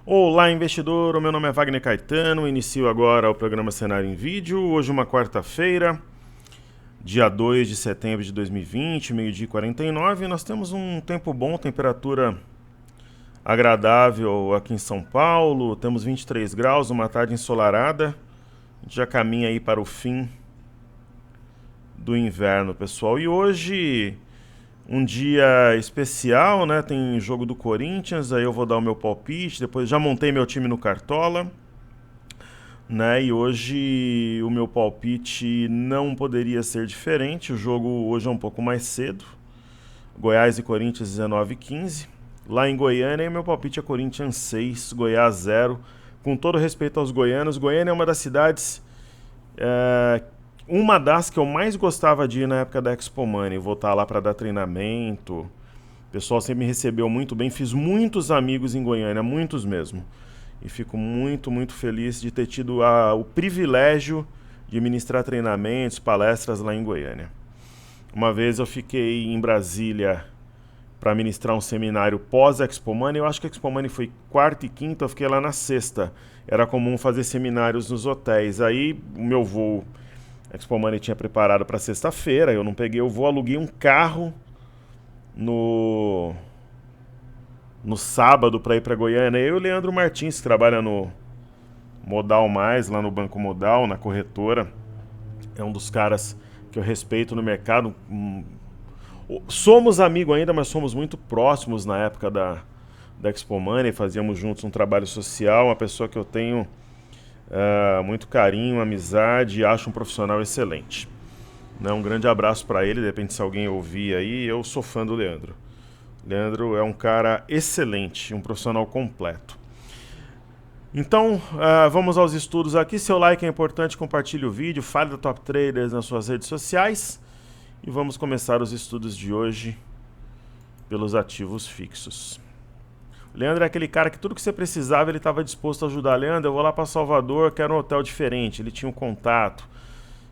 Olá, investidor. O meu nome é Wagner Caetano. Inicio agora o programa Cenário em Vídeo. Hoje, uma quarta-feira, dia 2 de setembro de 2020, meio-dia e 49. Nós temos um tempo bom, temperatura agradável aqui em São Paulo. Temos 23 graus, uma tarde ensolarada. A gente já caminha aí para o fim do inverno, pessoal. E hoje, um dia especial, né? Tem jogo do Corinthians, aí eu vou dar o meu palpite. Depois já montei meu time no Cartola, né? E hoje o meu palpite não poderia ser diferente. O jogo hoje é um pouco mais cedo. Goiás e Corinthians 19h15. Lá em Goiânia, meu palpite é Corinthians 6, Goiás 0. Com todo respeito aos goianos, Goiânia é uma das cidades, uma das que eu mais gostava de ir na época da Expo Money. Voltar lá para dar treinamento. O pessoal sempre me recebeu muito bem. Fiz muitos amigos em Goiânia, muitos mesmo. E fico muito, muito feliz de ter tido o privilégio de ministrar treinamentos, palestras lá em Goiânia. Uma vez eu fiquei em Brasília para ministrar um seminário pós-Expo Money. Eu acho que a Expo Money foi quarta e quinta, eu fiquei lá na sexta. Era comum fazer seminários nos hotéis. Aí o meu voo, a Expo Money tinha preparado para sexta-feira, eu não peguei o voo, aluguei um carro no sábado para ir para Goiânia. Eu e o Leandro Martins, que trabalha no Modal Mais, lá no Banco Modal, na corretora. É um dos caras que eu respeito no mercado. Somos amigos ainda, mas somos muito próximos na época da Expo Money. Fazíamos juntos um trabalho social. Uma pessoa que eu tenho muito carinho, amizade e acho um profissional excelente. Né? Um grande abraço para ele. De repente, se alguém ouvir aí, eu sou fã do Leandro. Leandro é um cara excelente, um profissional completo. Então, vamos aos estudos aqui. Seu like é importante, compartilhe o vídeo, fale do Top Traders nas suas redes sociais. E vamos começar os estudos de hoje pelos ativos fixos. O Leandro é aquele cara que tudo que você precisava ele estava disposto a ajudar. Leandro, eu vou lá para Salvador, quero um hotel diferente. Ele tinha um contato.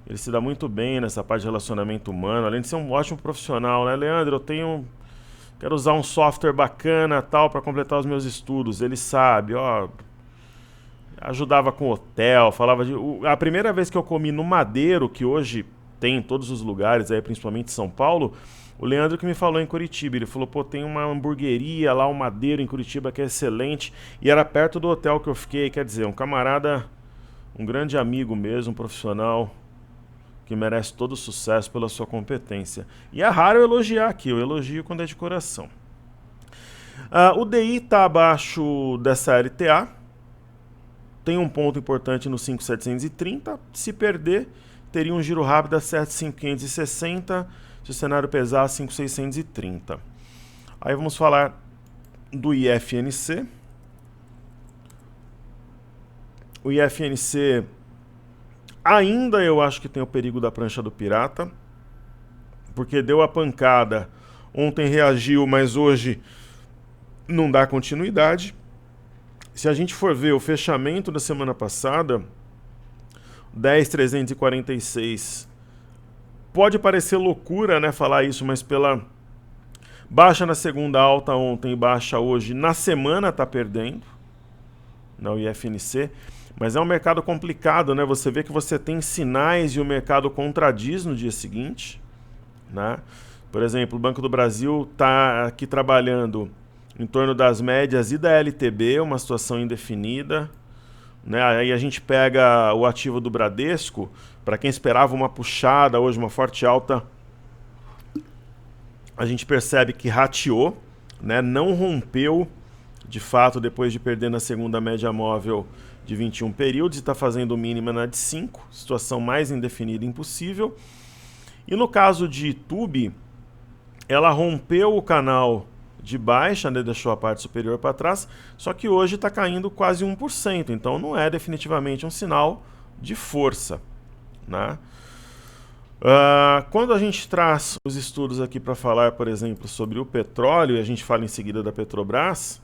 Ele se dá muito bem nessa parte de relacionamento humano, além de ser um ótimo profissional, né? Leandro, quero usar um software bacana tal para completar os meus estudos. Ele sabe, ó, ajudava com hotel, falava de... A primeira vez que eu comi no Madeiro, que hoje tem em todos os lugares, aí, principalmente em São Paulo, o Leandro que me falou em Curitiba. Ele falou, pô, tem uma hamburgueria lá, um Madeiro em Curitiba que é excelente, e era perto do hotel que eu fiquei. Quer dizer, um camarada, um grande amigo mesmo, um profissional que merece todo o sucesso pela sua competência. E é raro eu elogiar aqui, eu elogio quando é de coração. O DI está abaixo dessa LTA, tem um ponto importante no 5.730, se perder, teria um giro rápido a 7.560, se o cenário pesar 5.630. Aí vamos falar do IFNC. O IFNC ainda eu acho que tem o perigo da prancha do pirata, porque deu a pancada, ontem reagiu, mas hoje não dá continuidade. Se a gente for ver o fechamento da semana passada, 10.346, pode parecer loucura, né, falar isso, mas pela baixa na segunda, alta ontem, baixa hoje, na semana está perdendo, no IFNC. Mas é um mercado complicado, né? Você vê que você tem sinais e o mercado contradiz no dia seguinte, né? Por exemplo, o Banco do Brasil está aqui trabalhando em torno das médias e da LTB, uma situação indefinida, né? Aí a gente pega o ativo do Bradesco, para quem esperava uma puxada, hoje uma forte alta, a gente percebe que rateou, né? Não rompeu, de fato, depois de perder na segunda média móvel de 21 períodos, e está fazendo mínima na de 5, situação mais indefinida impossível. E no caso de Tube, ela rompeu o canal de baixa, né, deixou a parte superior para trás, só que hoje está caindo quase 1%, então não é definitivamente um sinal de força, né? Quando a gente traz os estudos aqui para falar, por exemplo, sobre o petróleo, e a gente fala em seguida da Petrobras,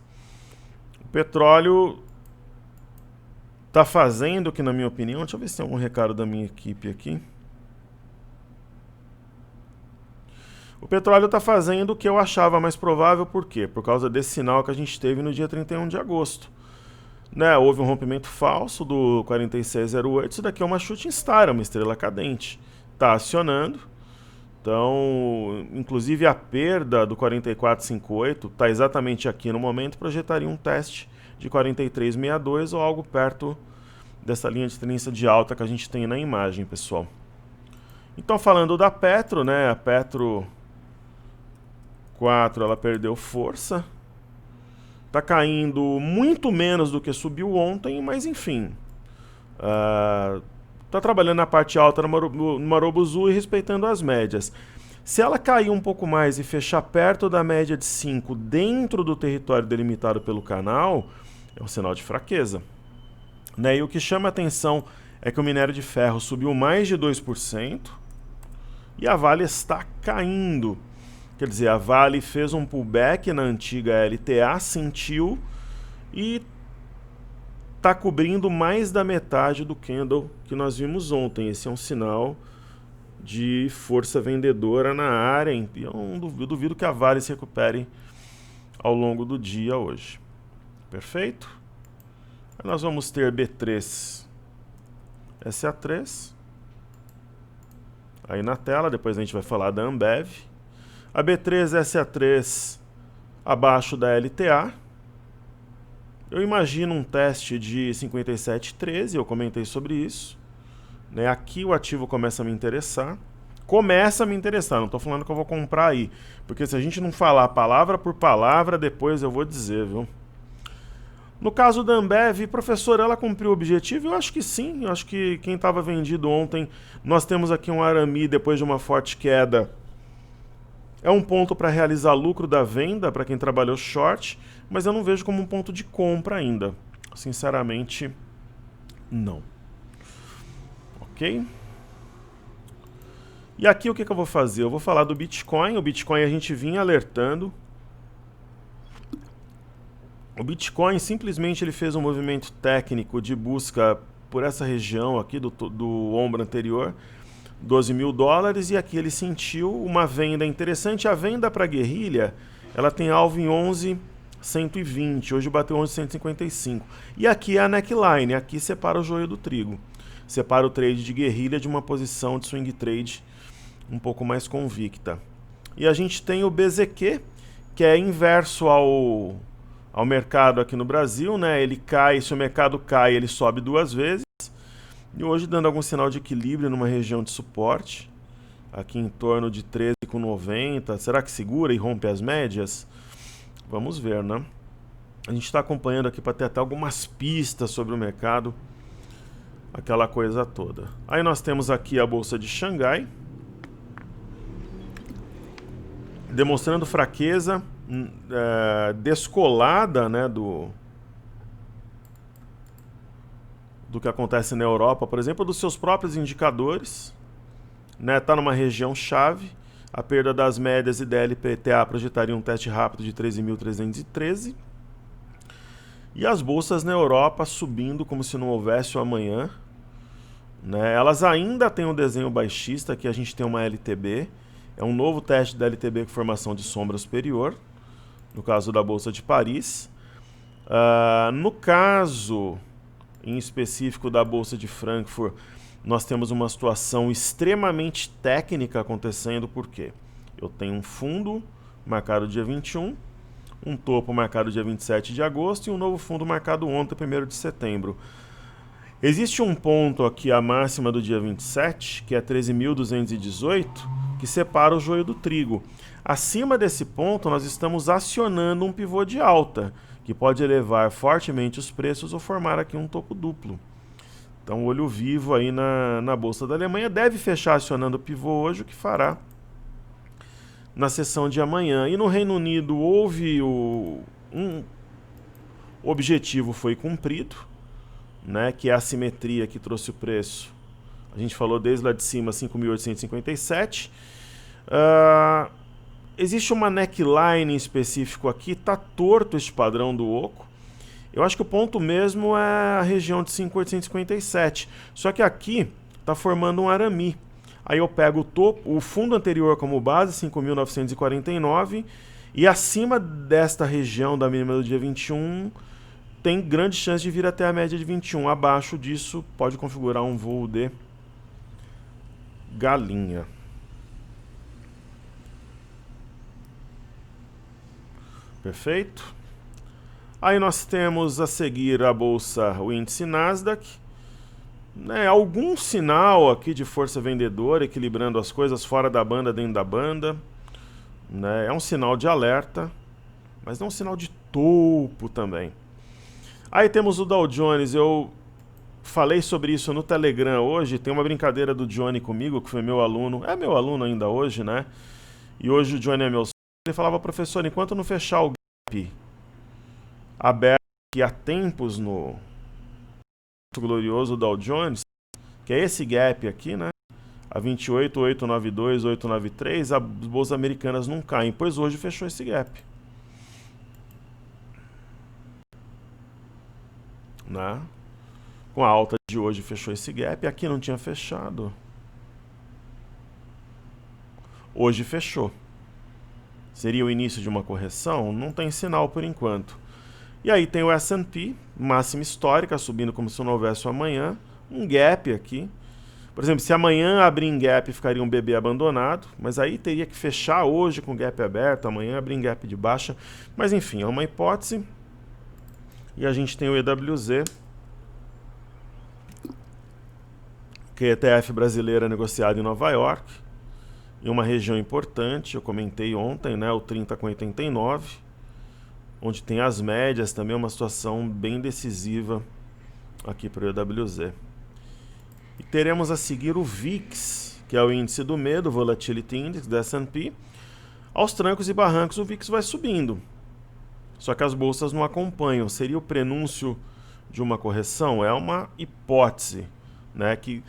o petróleo está fazendo que, na minha opinião, deixa eu ver se tem algum recado da minha equipe aqui. O petróleo está fazendo o que eu achava mais provável, por quê? Por causa desse sinal que a gente teve no dia 31 de agosto. né, houve um rompimento falso do 4608, isso daqui é uma shooting star, é uma estrela cadente. Está acionando. Então, inclusive a perda do 4458 está exatamente aqui no momento, projetaria um teste de 4362 ou algo perto dessa linha de tendência de alta que a gente tem na imagem, pessoal. Então, falando da Petro, né, a Petro 4, ela perdeu força. Está caindo muito menos do que subiu ontem, mas enfim. Está trabalhando na parte alta no Marubozu e respeitando as médias. Se ela cair um pouco mais e fechar perto da média de 5 dentro do território delimitado pelo canal, é um sinal de fraqueza. Né? E o que chama a atenção é que o minério de ferro subiu mais de 2% e a Vale está caindo. Quer dizer, a Vale fez um pullback na antiga LTA, sentiu e está cobrindo mais da metade do candle que nós vimos ontem. Esse é um sinal de força vendedora na área. Eu duvido que a Vale se recupere ao longo do dia hoje. Perfeito? Aí nós vamos ter B3, SA3. Aí na tela, depois a gente vai falar da Ambev. A B3, SA3 abaixo da LTA. Eu imagino um teste de 57,13, eu comentei sobre isso. Né? Aqui o ativo começa a me interessar. Começa a me interessar, não estou falando que eu vou comprar aí. Porque se a gente não falar palavra por palavra, depois eu vou dizer, viu? No caso da Ambev, professor, ela cumpriu o objetivo? Eu acho que sim, eu acho que quem estava vendido ontem, nós temos aqui um Arami depois de uma forte queda. É um ponto para realizar lucro da venda, para quem trabalhou short, mas eu não vejo como um ponto de compra ainda. Sinceramente, não. Ok? E aqui o que eu vou fazer? Eu vou falar do Bitcoin. O Bitcoin a gente vinha alertando. O Bitcoin simplesmente ele fez um movimento técnico de busca por essa região aqui do ombro anterior, 12 mil dólares, e aqui ele sentiu uma venda interessante. A venda para guerrilha, ela tem alvo em 11,120, hoje bateu 11,155. E aqui é a neckline, aqui separa o joio do trigo. Separa o trade de guerrilha de uma posição de swing trade um pouco mais convicta. E a gente tem o BZQ, que é inverso ao mercado aqui no Brasil, né? Ele cai, se o mercado cai, ele sobe duas vezes. E hoje dando algum sinal de equilíbrio numa região de suporte, aqui em torno de 13,90. Será que segura e rompe as médias? Vamos ver, né? A gente está acompanhando aqui para ter até algumas pistas sobre o mercado, aquela coisa toda. Aí nós temos aqui a Bolsa de Xangai, demonstrando fraqueza, descolada, né, do que acontece na Europa, por exemplo, dos seus próprios indicadores, né, tá numa região chave. A perda das médias e DLPTA projetaria um teste rápido de 13.313. E as bolsas na Europa subindo como se não houvesse o amanhã, né? Elas ainda têm um desenho baixista, aqui a gente tem uma LTB, é um novo teste da LTB com formação de sombra superior, no caso da Bolsa de Paris. No caso em específico da Bolsa de Frankfurt, nós temos uma situação extremamente técnica acontecendo, porque eu tenho um fundo marcado dia 21, um topo marcado dia 27 de agosto e um novo fundo marcado ontem, 1º de setembro. Existe um ponto aqui, a máxima do dia 27, que é 13.218, que separa o joio do trigo. Acima desse ponto, nós estamos acionando um pivô de alta, que pode elevar fortemente os preços ou formar aqui um topo duplo. Então, olho vivo aí na Bolsa da Alemanha. Deve fechar acionando o pivô hoje, o que fará na sessão de amanhã. E no Reino Unido, houve um objetivo foi cumprido, né, que é a simetria que trouxe o preço. A gente falou desde lá de cima, 5.857. Existe uma neckline em específico aqui, está torto este padrão do oco. Eu acho que o ponto mesmo é a região de 5.857. Só que aqui está formando um arame. Aí eu pego o fundo anterior como base, 5.949, e acima desta região da mínima do dia 21, tem grande chance de vir até a média de 21. Abaixo disso, pode configurar um voo de galinha. Perfeito? Aí nós temos a seguir a bolsa, o índice Nasdaq. Algum sinal aqui de força vendedora, equilibrando as coisas fora da banda, dentro da banda. É um sinal de alerta, mas não um sinal de topo também. Aí temos o Dow Jones. Eu falei sobre isso no Telegram hoje. Tem uma brincadeira do Johnny comigo, que foi meu aluno. É meu aluno ainda hoje, né? E hoje o Johnny é meu sócio. Ele falava, professor, enquanto não fechar o gap aberto aqui há tempos no glorioso Dow Jones, que é esse gap aqui, né? A 28.892, 893, as bolsas americanas não caem, pois hoje fechou esse gap. Né? Com a alta de hoje fechou esse gap, aqui não tinha fechado. Hoje fechou. Seria o início de uma correção? Não tem sinal por enquanto. E aí tem o S&P, máxima histórica, subindo como se não houvesse um amanhã. Um gap aqui. Por exemplo, se amanhã abrir em gap, ficaria um BB abandonado. Mas aí teria que fechar hoje com gap aberto, amanhã abrir em gap de baixa. Mas enfim, é uma hipótese. E a gente tem o EWZ, que é ETF brasileira negociada em Nova York. Em uma região importante, eu comentei ontem, né, o 30,89, onde tem as médias, também uma situação bem decisiva aqui para o EWZ. E teremos a seguir o VIX, que é o índice do medo, Volatility Index, da S&P. Aos trancos e barrancos o VIX vai subindo, só que as bolsas não acompanham. Seria o prenúncio de uma correção? É uma hipótese, né, que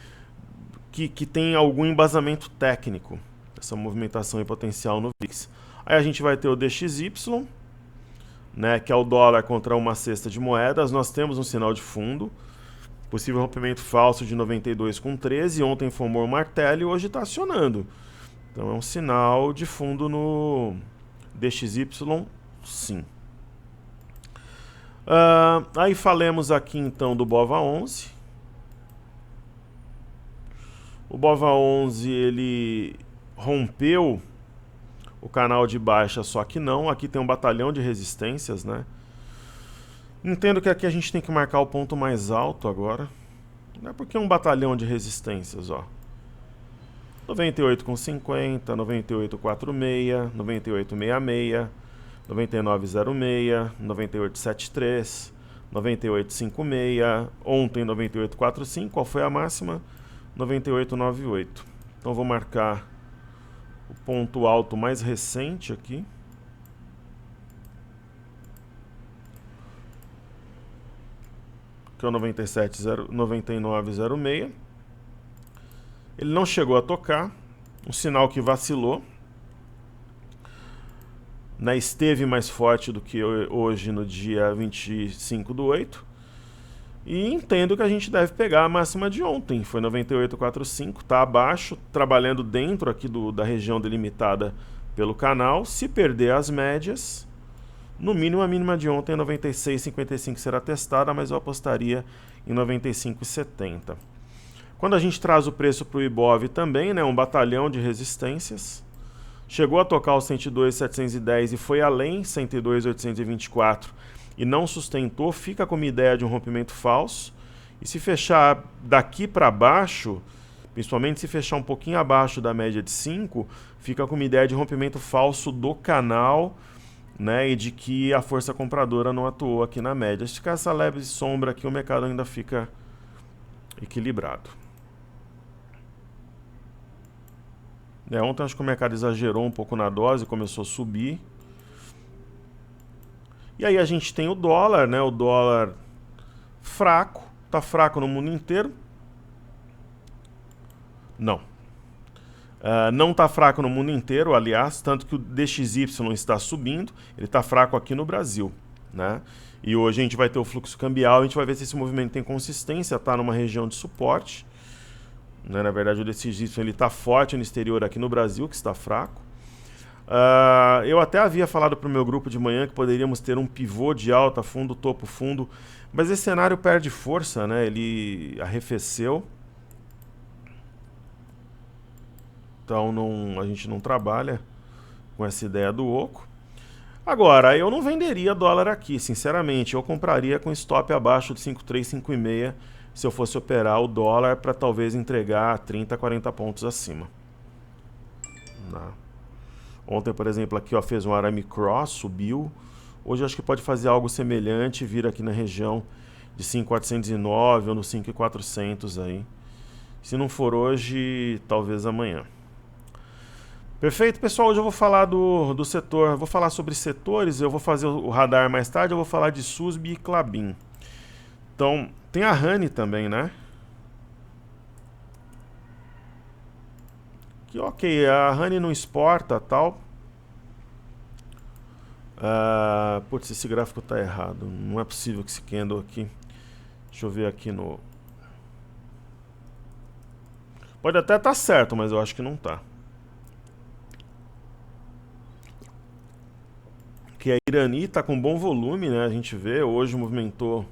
tem algum embasamento técnico, essa movimentação em potencial no VIX. Aí a gente vai ter o DXY, né, que é o dólar contra uma cesta de moedas. Nós temos um sinal de fundo, possível rompimento falso de 92,13. Ontem formou o martelo e hoje está acionando. Então é um sinal de fundo no DXY, sim. Aí falemos aqui então do BOVA11. O BOVA11 ele rompeu o canal de baixa, só que não. Aqui tem um batalhão de resistências, né? Entendo que aqui a gente tem que marcar o ponto mais alto agora. Não é porque é um batalhão de resistências, ó. 98,50, 98,46, 98,66, 99,06, 98,73, 98,56. Ontem 98,45. Qual foi a máxima? 98,98. Então vou marcar o ponto alto mais recente aqui. Que é o 99,06. Ele não chegou a tocar, um sinal que vacilou. Né, esteve mais forte do que hoje no dia 25/8. E entendo que a gente deve pegar a máxima de ontem, foi 98,45, está abaixo, trabalhando dentro aqui da região delimitada pelo canal. Se perder as médias, no mínimo a mínima de ontem, 96,55 será testada, mas eu apostaria em 95,70. Quando a gente traz o preço para o Ibov também, né, um batalhão de resistências, chegou a tocar os 102,710 e foi além, 102,824, e não sustentou, fica com uma ideia de um rompimento falso. E se fechar daqui para baixo, principalmente se fechar um pouquinho abaixo da média de 5, fica com uma ideia de rompimento falso do canal, né, e de que a força compradora não atuou aqui na média. Se ficar essa leve sombra aqui, o mercado ainda fica equilibrado. Ontem acho que o mercado exagerou um pouco na dose, começou a subir. E aí a gente tem o dólar, né? O dólar fraco, tá fraco no mundo inteiro. Não. Não está fraco no mundo inteiro, aliás, tanto que o DXY está subindo, ele está fraco aqui no Brasil, né? E hoje a gente vai ter o fluxo cambial, a gente vai ver se esse movimento tem consistência, está numa região de suporte, né? Na verdade o DXY está forte no exterior, aqui no Brasil que está fraco. Eu até havia falado para o meu grupo de manhã que poderíamos ter um pivô de alta, fundo, topo, fundo, mas esse cenário perde força, né? Ele arrefeceu. Então a gente não trabalha com essa ideia do oco. Agora, eu não venderia dólar aqui, sinceramente. Eu compraria com stop abaixo de 5,3, 5,5 se eu fosse operar o dólar para talvez entregar 30, 40 pontos acima. Não. Ontem, por exemplo, aqui ó, fez um arame cross, subiu. Hoje acho que pode fazer algo semelhante, vir aqui na região de 5,409 ou no 5,400 aí. Se não for hoje, talvez amanhã. Perfeito, pessoal. Hoje eu vou falar do setor, vou falar sobre setores, eu vou fazer o radar mais tarde, eu vou falar de SUSB e Klabin. Então, tem a Rani também, né? Que ok, a Rani não exporta tal. Putz, esse gráfico tá errado. Não é possível que esse candle aqui. Deixa eu ver aqui no... Pode até estar certo, mas eu acho que não tá. Que a Irani tá com bom volume, né? A gente vê, hoje movimentou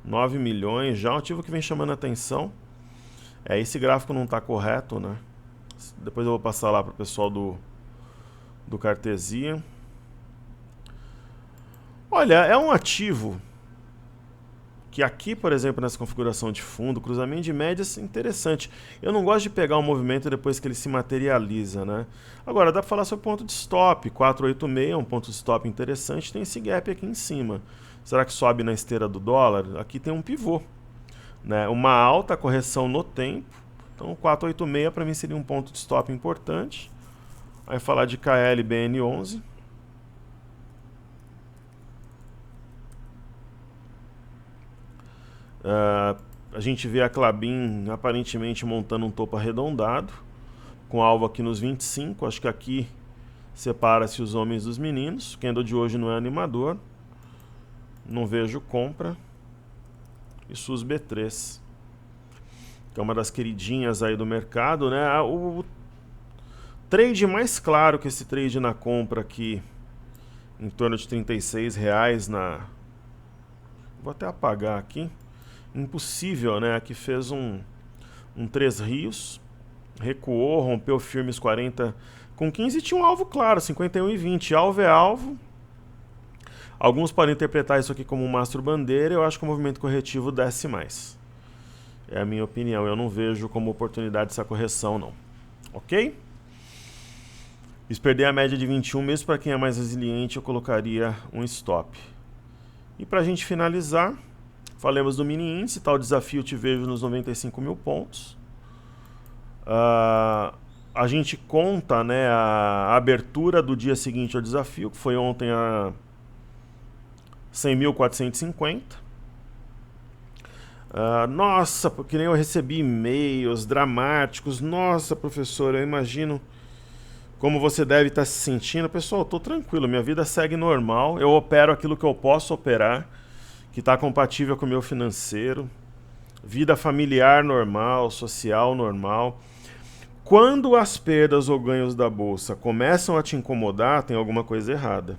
9 milhões, já um ativo que vem chamando a atenção. Esse gráfico não tá correto, né? Depois eu vou passar lá pro pessoal do Cartesia. Olha, é um ativo que aqui, por exemplo, nessa configuração de fundo, cruzamento de médias, interessante. Eu não gosto de pegar um movimento depois que ele se materializa, né? Agora, dá para falar sobre ponto de stop. 486 é um ponto de stop interessante, tem esse gap aqui em cima. Será que sobe na esteira do dólar? Aqui tem um pivô, né? Uma alta correção no tempo. Então, 486 para mim seria um ponto de stop importante. Aí falar de KLBN11. A gente vê a Klabin aparentemente montando um topo arredondado, com alvo aqui nos 25. Acho que aqui separa-se os homens dos meninos. O candle de hoje não é animador. Não vejo compra. E SUS B3, que é uma das queridinhas aí do mercado, né? O trade mais claro que esse trade na compra aqui, em torno de R$36 na... Vou até apagar aqui. Impossível, né? Aqui fez um Três Rios, recuou, rompeu firmes 40 com 15 e tinha um alvo claro, 51,20. Alvo é alvo. Alguns podem interpretar isso aqui como um mastro bandeira. Eu acho que o movimento corretivo desce mais. É a minha opinião. Eu não vejo como oportunidade essa correção, não. Ok? Se perder a média de 21, mesmo para quem é mais resiliente, eu colocaria um stop. E para a gente finalizar, falemos do mini índice, tal desafio te vejo nos 95 mil pontos. A gente conta, né, a abertura do dia seguinte ao desafio, que foi ontem a 100.450. Nossa, porque nem eu recebi e-mails dramáticos. Nossa, professor, eu imagino como você deve estar se sentindo. Pessoal, eu estou tranquilo, minha vida segue normal. Eu opero aquilo que eu posso operar, que está compatível com o meu financeiro, vida familiar normal, social normal. Quando as perdas ou ganhos da bolsa começam a te incomodar, tem alguma coisa errada.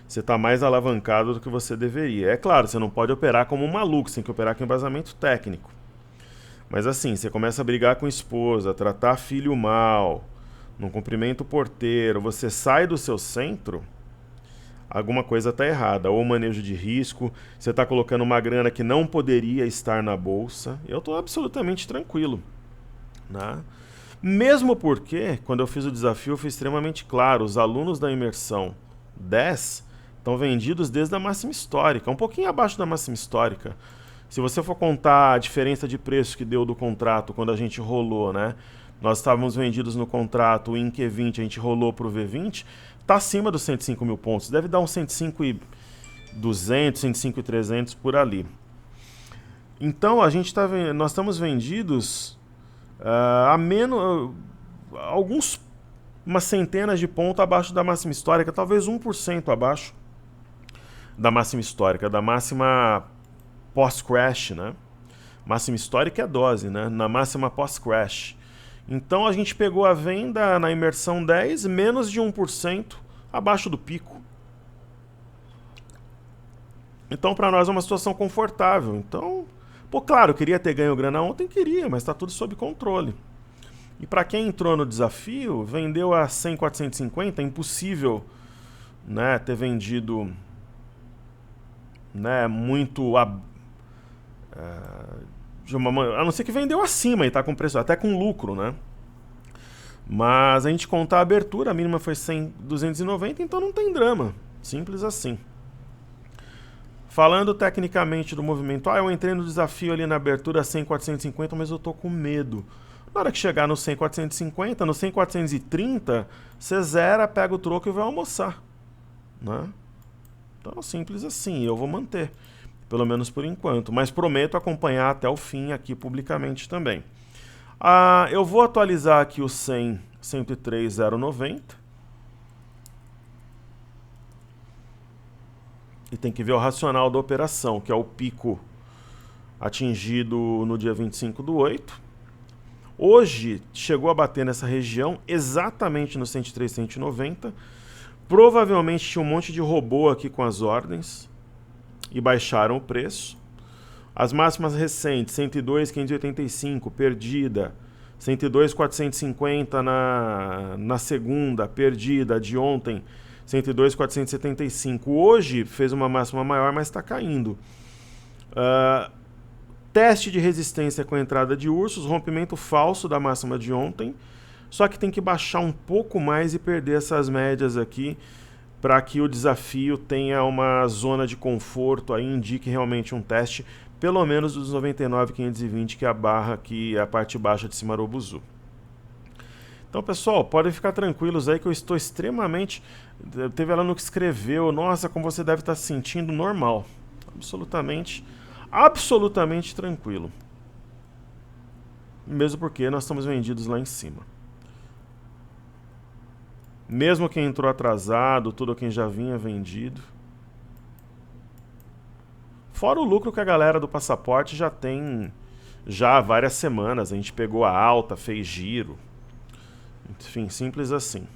Você está mais alavancado do que você deveria. É claro, você não pode operar como um maluco, você tem que operar com embasamento técnico. Mas assim, você começa a brigar com a esposa, tratar filho mal, não cumprimenta o porteiro, você sai do seu centro, alguma coisa está errada. Ou manejo de risco, você está colocando uma grana que não poderia estar na bolsa. Eu estou absolutamente tranquilo, né? Mesmo porque, quando eu fiz o desafio, foi extremamente claro. Os alunos da imersão 10 estão vendidos desde a máxima histórica, um pouquinho abaixo da máxima histórica. Se você for contar a diferença de preço que deu do contrato quando a gente rolou, né? Nós estávamos vendidos no contrato, o INQ20, a gente rolou para o V20, está acima dos 105 mil pontos. Deve dar uns 105.200, 105.300 por ali. Então, nós estamos vendidos a menos... umas centenas de pontos abaixo da máxima histórica, talvez 1% abaixo da máxima histórica, da máxima pós-crash, né? Máxima histórica é dose, né? Na máxima pós-crash, Então a gente pegou a venda na imersão 10, menos de 1% abaixo do pico. Então para nós é uma situação confortável. Então, pô, claro, eu queria ter ganho grana ontem, queria, mas está tudo sob controle. E para quem entrou no desafio, vendeu a 100,450, é impossível, né, ter vendido, né, muito a não ser que vendeu acima e está com preço, até com lucro, né? Mas a gente contar a abertura, a mínima foi 100,290, então não tem drama. Simples assim. Falando tecnicamente do movimento, eu entrei no desafio ali na abertura 100,450, mas eu tô com medo. Na hora que chegar no 100,450, no 100,430, você zera, pega o troco e vai almoçar, né? Então, simples assim, eu vou manter, pelo menos por enquanto, mas prometo acompanhar até o fim aqui publicamente também. Eu vou atualizar aqui o 100, 103,090. E tem que ver o racional da operação, que é o pico atingido no dia 25/8. Hoje chegou a bater nessa região exatamente no 103, 190. Provavelmente tinha um monte de robô aqui com as ordens e baixaram o preço. As máximas recentes, 102,585, perdida. 102,450 na segunda, perdida. De ontem, 102,475. Hoje fez uma máxima maior, mas está caindo. Teste de resistência com a entrada de ursos, rompimento falso da máxima de ontem. Só que tem que baixar um pouco mais e perder essas médias aqui para que o desafio tenha uma zona de conforto, aí indique realmente um teste, pelo menos dos 99,520, que é a barra aqui, a parte baixa de Cimarobuzu. Então, pessoal, podem ficar tranquilos aí que eu estou extremamente... Teve aluno que escreveu, nossa, como você deve estar se sentindo, normal. Absolutamente tranquilo. Mesmo porque nós estamos vendidos lá em cima. Mesmo quem entrou atrasado, tudo quem já vinha vendido. Fora o lucro que a galera do passaporte já tem já há várias semanas. A gente pegou a alta, fez giro. Enfim, simples assim.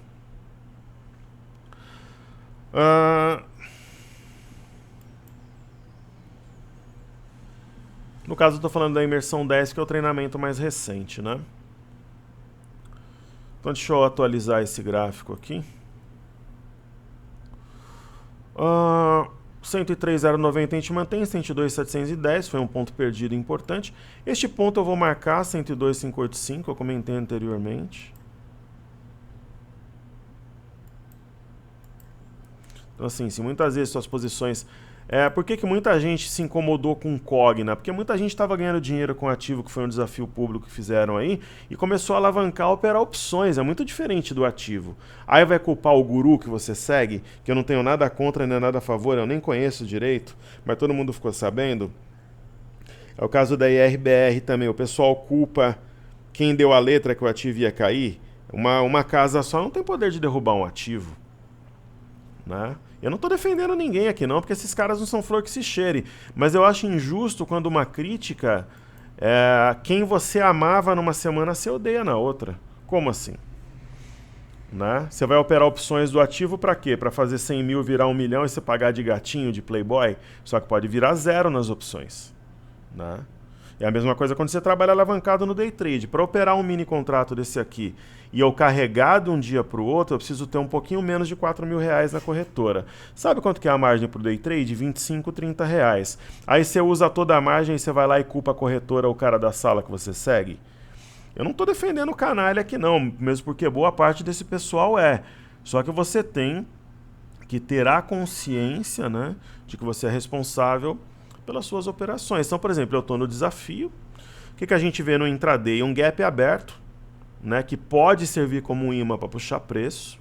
No caso, eu estou falando da imersão 10, que é o treinamento mais recente, né? Então, deixa eu atualizar esse gráfico aqui. 103,090 a gente mantém, 102,710, foi um ponto perdido importante. Este ponto eu vou marcar, 102,585, eu comentei anteriormente. Então, assim, se muitas vezes suas posições... por que muita gente se incomodou com o Cogna? Porque muita gente estava ganhando dinheiro com ativo, que foi um desafio público que fizeram aí, e começou a alavancar, operar opções. É muito diferente do ativo. Aí vai culpar o guru que você segue, que eu não tenho nada contra nem nada a favor, eu nem conheço direito, mas todo mundo ficou sabendo. É o caso da IRBR também. O pessoal culpa quem deu a letra que o ativo ia cair. Uma casa só não tem poder de derrubar um ativo, né? Eu não estou defendendo ninguém aqui não, porque esses caras não são flor que se cheire. Mas eu acho injusto quando uma crítica, quem você amava numa semana, você odeia na outra. Como assim? Né? Você vai operar opções do ativo para quê? Para fazer 100 mil virar 1 milhão e você pagar de gatinho, de playboy? Só que pode virar 0 nas opções. Né? É a mesma coisa quando você trabalha alavancado no day trade. Para operar um mini contrato desse aqui e eu carregar de um dia para o outro, eu preciso ter um pouquinho menos de 4 mil reais na corretora. Sabe quanto que é a margem para o day trade? 25, 30 reais. Aí você usa toda a margem e você vai lá e culpa a corretora ou o cara da sala que você segue? Eu não estou defendendo o canalha aqui não, mesmo porque boa parte desse pessoal é. Só que você tem que ter a consciência, né, de que você é responsável pelas suas operações. Então, por exemplo, eu estou no desafio. O que a gente vê no intraday? Um gap aberto, né, que pode servir como um imã para puxar preço,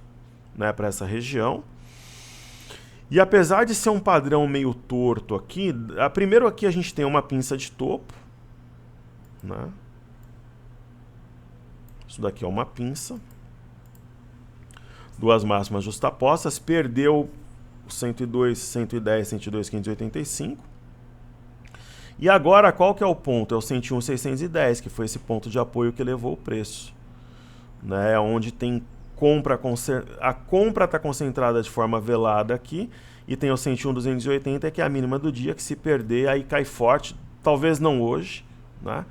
né, para essa região. E apesar de ser um padrão meio torto aqui, primeiro aqui a gente tem uma pinça de topo, né? Isso daqui é uma pinça. Duas máximas justapostas, perdeu o 102, 110, 102, 585. E agora qual que é o ponto? É o 101, 610, que foi esse ponto de apoio que levou o preço. né, onde tem a compra está concentrada de forma velada aqui, e tem o 101,280, que é a mínima do dia, que se perder aí cai forte, talvez não hoje, né?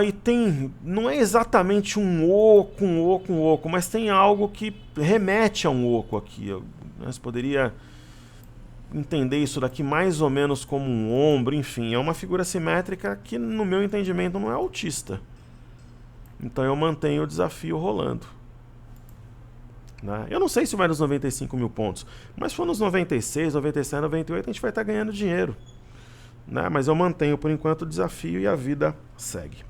E tem, não é exatamente um oco, mas tem algo que remete a um oco aqui. Você poderia entender isso daqui mais ou menos como um ombro, enfim, é uma figura simétrica que no meu entendimento não é autista. Então eu mantenho o desafio rolando. Né? Eu não sei se vai nos 95 mil pontos, mas se for nos 96, 97, 98, a gente vai estar ganhando dinheiro. Né? Mas eu mantenho por enquanto o desafio e a vida segue.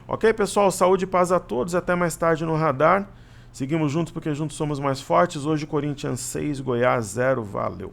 Ok, pessoal? Saúde e paz a todos. Até mais tarde no Radar. Seguimos juntos porque juntos somos mais fortes. Hoje Corinthians 6, Goiás 0. Valeu.